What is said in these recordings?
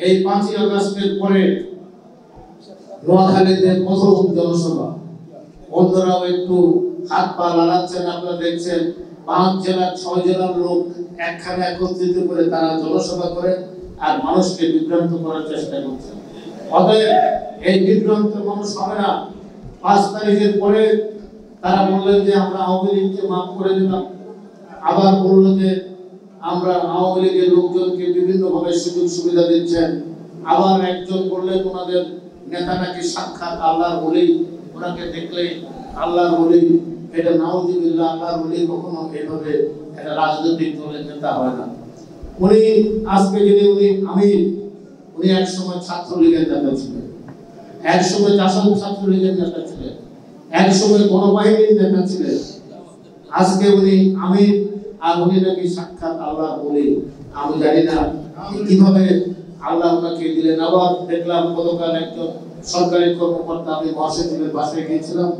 এই 5ই আগস্টের পরে নোয়াখালীতে প্রথম জনসভা। বন্ধুরাও একটু হাত পা নাড়াচ্ছেন, আপনারা দেখছেন 5 জেলার 6 জেলার লোক একখানে একত্রিত করে তারা জনসভা করে আর মানুষকে বিভ্রান্ত করার চেষ্টা করছেন। অতএব এই বিভ্রান্ত মানুষ হবে না। 5 তারিখের পরে তারা বললেন যে আমরা আওয়ামী লীগকে মাফ করে দিলাম, আবার বলল যে আমরা আওয়ামী লীগের লোকজনকে বিভিন্নভাবে সুযোগ সুবিধা দিচ্ছেন। আবার একজন বললেন ওনাদের নেতা নাকি সাক্ষাৎ আল্লাহর ওলি, ওনাকে দেখলে আল্লাহর ওলি। এটা নাউজুবিল্লাহ, আল্লাহর ওলি কখনো এইভাবে একটা রাজনৈতিক দলের নেতা হয় না। উনি আজকে যিনি উনি এক সময় ছাত্রলীগের নেতা ছিলেন, এক সময় জাসদ ছাত্রলীগের নেতা ছিলেন, এক সময় গণবাহিনীর নেতা ছিলেন। আজকে উনি আর উনি নাকি সাক্ষাৎ আল্লাহ বলে। আমি জানি না কিভাবে আল্লাহ ওনাকে দিলেন। আবার দেখলাম গতকাল একজন সরকারি কর্মকর্তা, আমি মহাসচিবের বাসায় গিয়েছিলাম,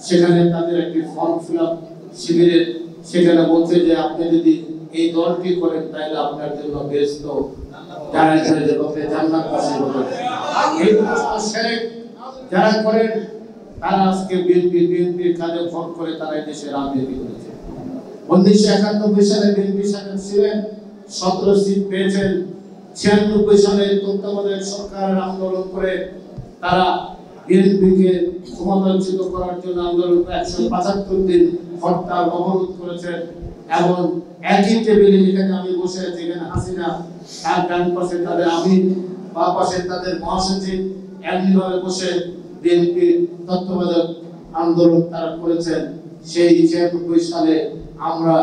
সেখানে তাদের একটি ফর্ম ফিল আপ শিবিরের, সেখানে বলছে যে আপনি যদি এই দলটি করেন তাহলে আপনার জন্য বেস্ট জান্নাতবাসী হবেন। এই সমস্ত শিরক যারা করেন তারা আজকে বিএনপির কাজে ফোন করে তারা এই দেশে রাজনীতি করেছে। 1991 সালে বিএনপি সাংসদ ছিলেন, 17 সিট পেয়েছেন। 96 সালে তত্ত্বাবধায়ক সরকারের আন্দোলন করে তারা বিএনপিকে ক্ষমতাচ্যুত করার জন্য আন্দোলন 175 দিন হরতাল অবরোধ করেছেন। এবং একই টেবিলে যেখানে আমি বসে আছি, এখানে হাসিনা, তার ডান পাশে তাদের আমির, বাম পাশে তাদের মহাসচিব, এমনিভাবে বসে বিএনপি তত্ত্বাবধায়ক আন্দোলন তারা করেছেন। সেই 96 সালে আমরা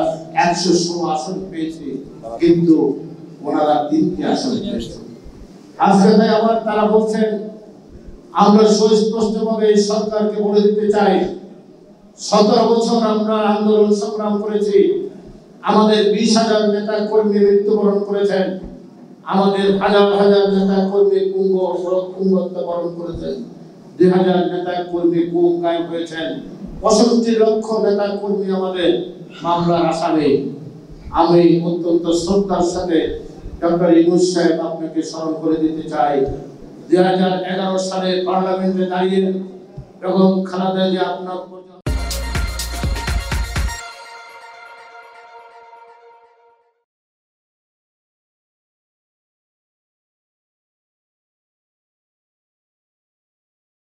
116 আসন পেয়েছি, কিন্তু ওনারা 3টি আসন পেয়েছেন। আজকে তাই আবার তারা বলছেন, আমরা সুস্পষ্টভাবে এই সরকারকে বলে দিতে চাই, 17 বছর আমরা আন্দোলন সংগ্রাম করেছি, আমাদের 20,000 নেতা কর্মী মৃত্যুবরণ করেছেন, আমাদের হাজার হাজার নেতা কর্মী পুঙ্গত্ববরণ করেছেন, 2000 নেতা কর্মী গুম গায়েব হয়েছেন, 65 লক্ষ নেতা কর্মী আমাদের মামলার আসামি। আমি অত্যন্ত শ্রদ্ধার সাথে ডক্টর ইউনূস সাহেব আপনাকে স্মরণ করে দিতে চাই, 2011 সালে পার্লামেন্টে দাঁড়িয়ে যখন খালেদা জিয়া আপনার